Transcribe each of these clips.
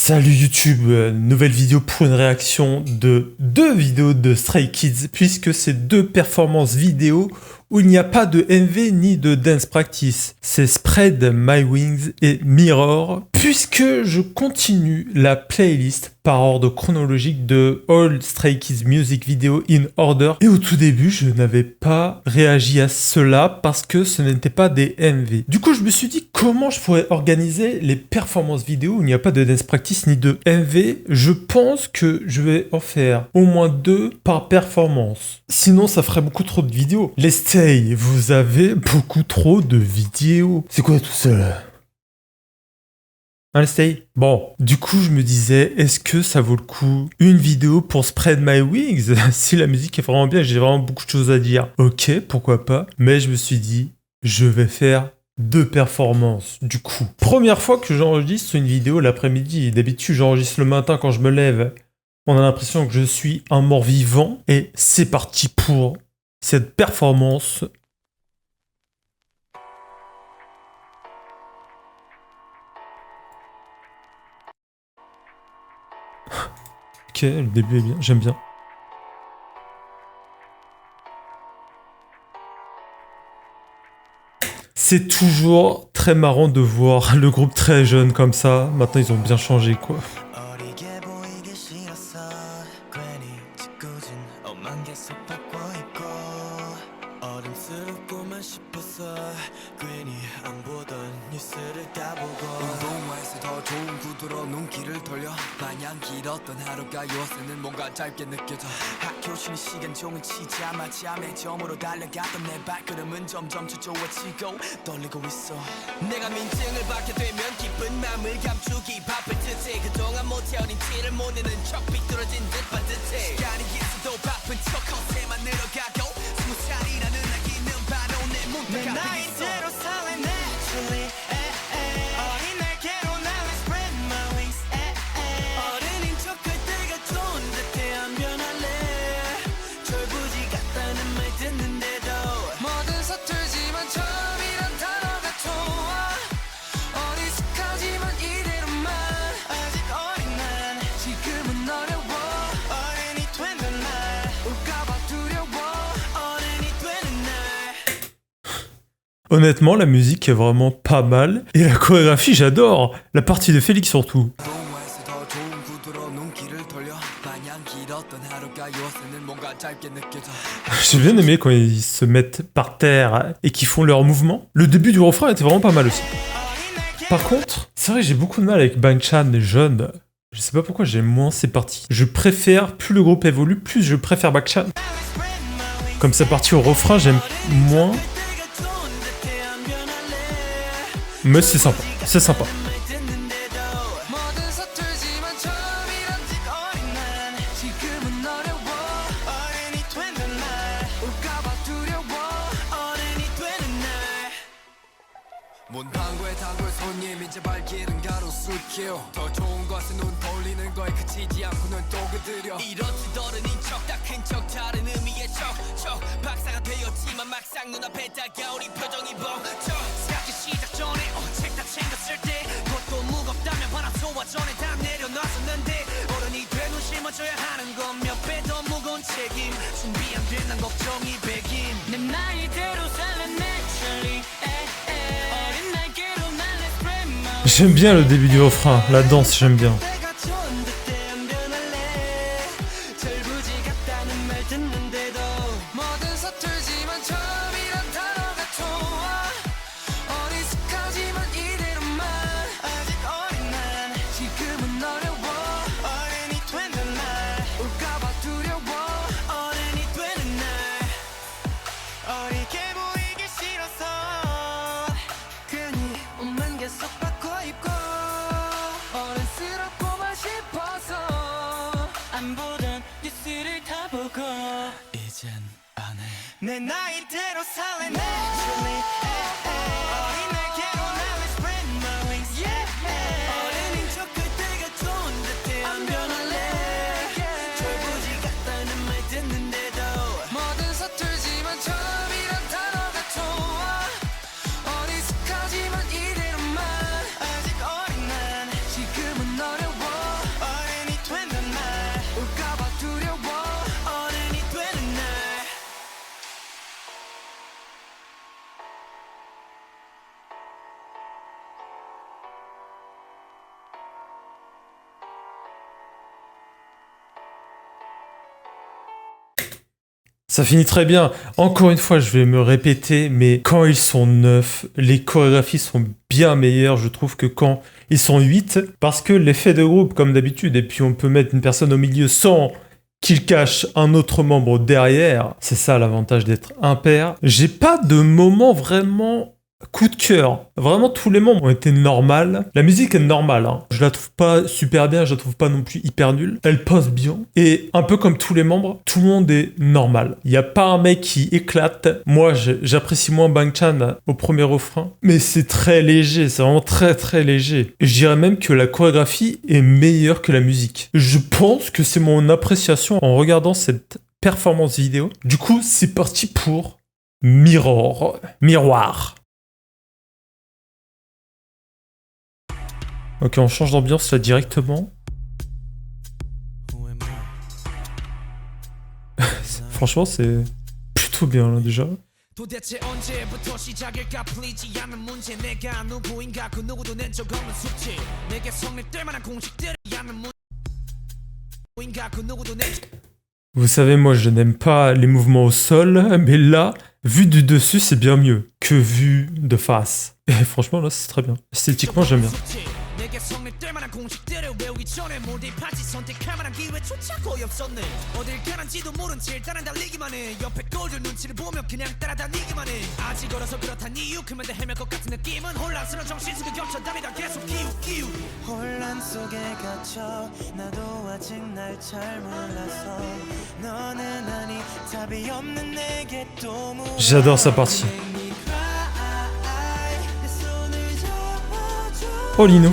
Salut YouTube, nouvelle vidéo pour une réaction de deux vidéos de Stray Kids, puisque c'est deux performances vidéo où il n'y a pas de MV ni de dance practice. C'est Spread My Wings et Mirror, puisque je continue la playlist par ordre chronologique de All Stray Kids Music Video in Order. Et au tout début, je n'avais pas réagi à cela parce que ce n'était pas des MV. Du coup, je me suis dit comment je pourrais organiser les performances vidéo où il n'y a pas de dance practice ni de MV. Je pense que je vais en faire au moins 2 par performance. Sinon, ça ferait beaucoup trop de vidéos. Les Stay, vous avez beaucoup trop de vidéos. C'est quoi tout ça là? Les Stay. Bon, du coup, je me disais, est-ce que ça vaut le coup une vidéo pour Spread My Wings? Si la musique est vraiment bien, j'ai vraiment beaucoup de choses à dire. Ok, pourquoi pas. Mais je me suis dit, je vais faire 2 performances, du coup. Première fois que j'enregistre une vidéo l'après-midi. D'habitude, j'enregistre le matin quand je me lève. On a l'impression que je suis un mort-vivant. Et c'est parti pour cette performance. Ok, le début est bien, j'aime bien. C'est toujours très marrant de voir le groupe très jeune comme ça. Maintenant, ils ont bien changé, quoi. 내가 민증을 받게 되면 기쁜 마음을 감추기 바쁠 듯해 그동안 못해오린 티를 못 내는 척 삐뚤어진 듯 반듯해 시간이 있어도 바쁜 척 허세만 늘어가고 20살이라는 아기는 바로 내 문턱 앞에 있어 내 나이대로 살래 naturally 어린 날개로 날래 spread my wings 어른인 척할 때가 좋은 듯해 안 변할래 철부지 같다는 말 듣는데도 뭐든 서툴지만 처음이란 단어가 좋아 어리숙하지만 이대로만 아직 어린 난 지금은 어려워 어른이 되는 날 올까봐 두려워 어른이 되는 날. Honnêtement, la musique est vraiment pas mal. Et la chorégraphie, j'adore. La partie de Félix surtout. J'ai bien aimé quand ils se mettent par terre et qu'ils font leurs mouvements. Le début du refrain était vraiment pas mal aussi. Par contre, c'est vrai que j'ai beaucoup de mal avec Bang-chan jeune. Je sais pas pourquoi j'aime moins ces parties. Je préfère, plus le groupe évolue, plus je préfère Bang-chan. Comme sa partie au refrain, j'aime moins. Mais c'est sympa, c'est sympa. 문방구에 단골 손님 이제 발길은 가로수길 더 좋은 것은 눈 돌리는 거에 그치지 않고 널 또 그들여 이렇듯 어른인 척 다 큰 척 다른 의미의 척 박사가 되었지만 막상 눈앞에 다가오니 표정이 벙쩍 생각이 시작 전에 책 다 챙겼을 때 그것도 무겁다면 바람소와 전에 다 내려놨었는데 어른이 되는 짊어져야 하는 건 몇 배 더 무거운 책임 준비 안 된 난 걱정이 백임 내 나이대로 살래 naturally J'aime bien le début du refrain, la danse, j'aime bien. 내 나이대로 살래 naturally 어린 날개로 날래 spread my wings 어른인 척할 때가 좋은 듯해 안 변할래 철부지 같다는 말 듣는데도 뭐든 서툴지만 처음이란 단어가 좋아 어리숙하지만 이대로만 아직 어린 난 지금은 어려워 Ça finit très bien. Encore une fois, je vais me répéter, mais quand ils sont 9, les chorégraphies sont bien meilleures, je trouve, que quand ils sont 8, parce que l'effet de groupe, comme d'habitude, et puis on peut mettre une personne au milieu sans qu'il cache un autre membre derrière, c'est ça l'avantage d'être impair. J'ai pas de moment vraiment coup de cœur. Vraiment, tous les membres ont été normales. La musique est normale, hein. Je la trouve pas super bien, je la trouve pas non plus hyper nulle. Elle pose bien. Et un peu comme tous les membres, tout le monde est normal. Il y a pas un mec qui éclate. Moi, j'apprécie moins Bang Chan au premier refrain. Mais c'est très léger, c'est vraiment très très léger. Et je dirais même que la chorégraphie est meilleure que la musique. Je pense que c'est mon appréciation en regardant cette performance vidéo. Du coup, c'est parti pour Miroir. Ok, on change d'ambiance là directement. Franchement, c'est plutôt bien là déjà. 도대체 언제부터 시작일까 풀리지 않는 문제 내가 누구인가 그 누구도 낸 적 없는 숙제 내게 성립될 만한 공식들이 않는 누구인가 그 누구도 낸 Vous savez, moi je n'aime pas les mouvements au sol, mais là, vu du dessus, c'est bien mieux que vu de face. Et franchement, là, c'est très bien. Esthétiquement, j'aime bien. 내게 성립될 만한 공식들을 외우기 전에 몰입하지 선택할 만한 기회조차 거의 없었네 어딜 가는지도 모른 채 일단은 달리기만 해 옆에 꼴들 눈치를 보며 그냥 따라다니기만 해 아직 어려서 그렇단 이유 그만 다 헤맬 것 같은 느낌은 혼란스러운 정신수가 겹쳐 답이다 계속 끼우 혼란 속에 갇혀 나도 아직 날 잘 몰라서 너는 아니 답이 없는 내게 또 J'adore sa partie. Oh Lino.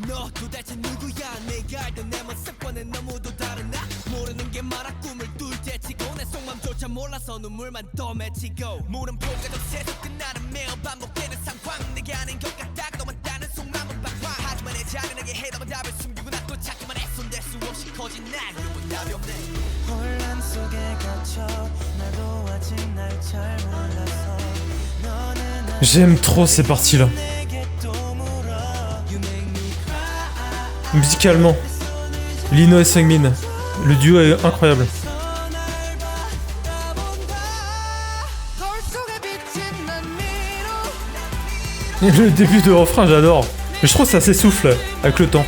너 도대체 누구야 내가 알던 내 모습과는 너무도 다른 나 모르는 게 많아 꿈을 뚫 때치고 내 속맘조차 몰라서 눈물만 더 맺히고 물음표가 덧세서 끝나는 매일 반복되는 상황 내게 아닌 것 같다고 너만 따는 속마음은 방황 하지만 내 자신에게 해답은 답을 숨기고 나 또 찾기만 해손댈 수 없이 커진 난 이건 답이 없네 혼란 속에 갇혀 나도 아직 날 잘 몰라서 너는 J'aime trop ces parties-là. Musicalement, Lino et Seungmin, le duo est incroyable. Et le début de refrain, j'adore. Mais je trouve que ça s'essouffle avec le temps.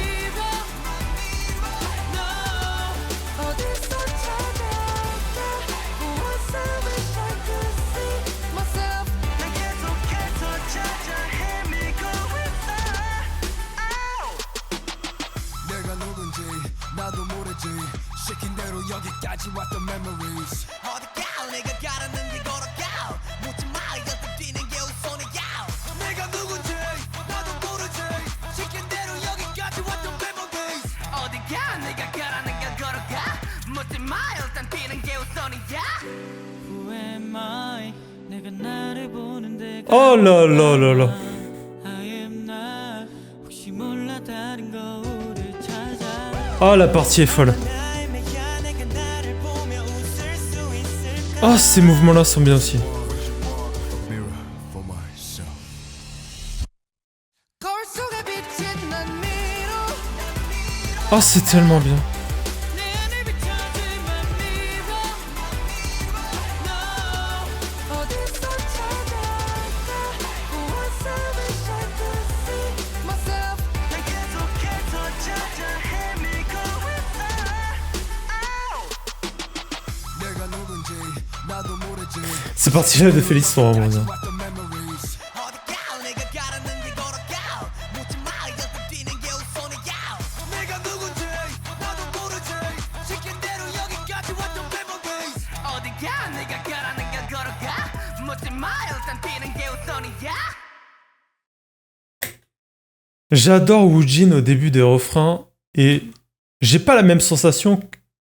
Oh là là là là. Oh, la partie est folle. Oh, ces mouvements-là sont bien aussi. Oh, c'est tellement bien. Ces parties-là de Félix sont vraiment bien. J'adore Woojin au début des refrains et j'ai pas la même sensation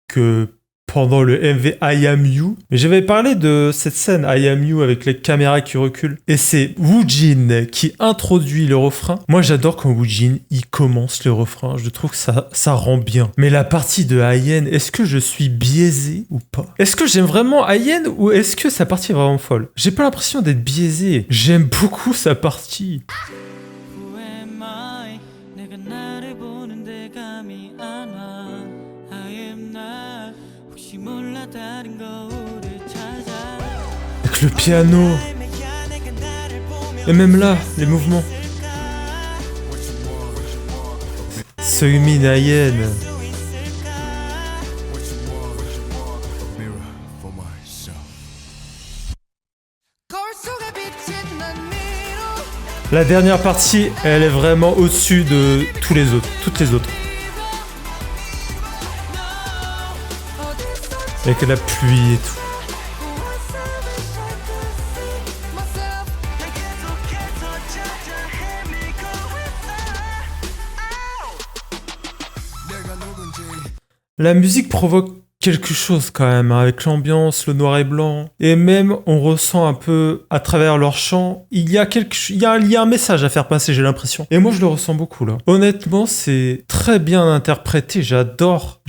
que pendant le MV I Am You. Mais j'avais parlé de cette scène I Am You avec les caméras qui reculent. Et c'est Woojin qui introduit le refrain. Moi, j'adore quand Woojin, il commence le refrain. Je trouve que ça rend bien. Mais la partie de IN, est-ce que je suis biaisé ou pas? Est-ce que j'aime vraiment IN ou est-ce que sa partie est vraiment folle? J'ai pas l'impression d'être biaisé. J'aime beaucoup sa partie. Who am I? 내가 나를 보는데 감이 안 와. I am not. 혹시 몰라 다른 거울을 찾아. Avec le piano. Et même là, les mouvements. Seungmin IN. La dernière partie, elle est vraiment au-dessus de tous les autres, toutes les autres. Avec la pluie et tout. La musique provoque quelque chose quand même, hein, avec l'ambiance, le noir et blanc. Et même, on ressent un peu, à travers leur chant, il y a un message à faire passer, j'ai l'impression. Et moi, je le ressens beaucoup, là. Honnêtement, c'est très bien interprété. J'adore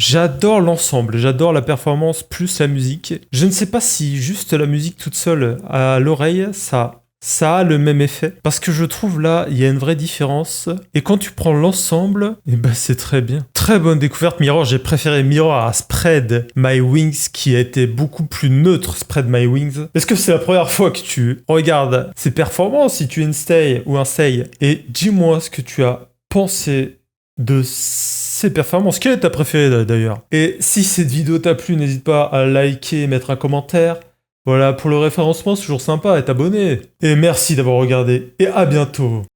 l'ensemble. J'adore la performance plus la musique. Je ne sais pas si juste la musique toute seule à l'oreille, ça a le même effet. Parce que je trouve là, il y a une vraie différence. Et quand tu prends l'ensemble, eh ben c'est très bien. Très bonne découverte Mirror. J'ai préféré Mirror à Spread My Wings qui a été beaucoup plus neutre, Spread My Wings. Est-ce que c'est la première fois que tu regardes ses performances, si tu es une stay ou un say, et dis-moi ce que tu as pensé de ses performances. Quelle est ta préférée d'ailleurs? Et si cette vidéo t'a plu, n'hésite pas à liker et mettre un commentaire. Voilà, pour le référencement, c'est toujours sympa, et t'abonner. Et merci d'avoir regardé, et à bientôt.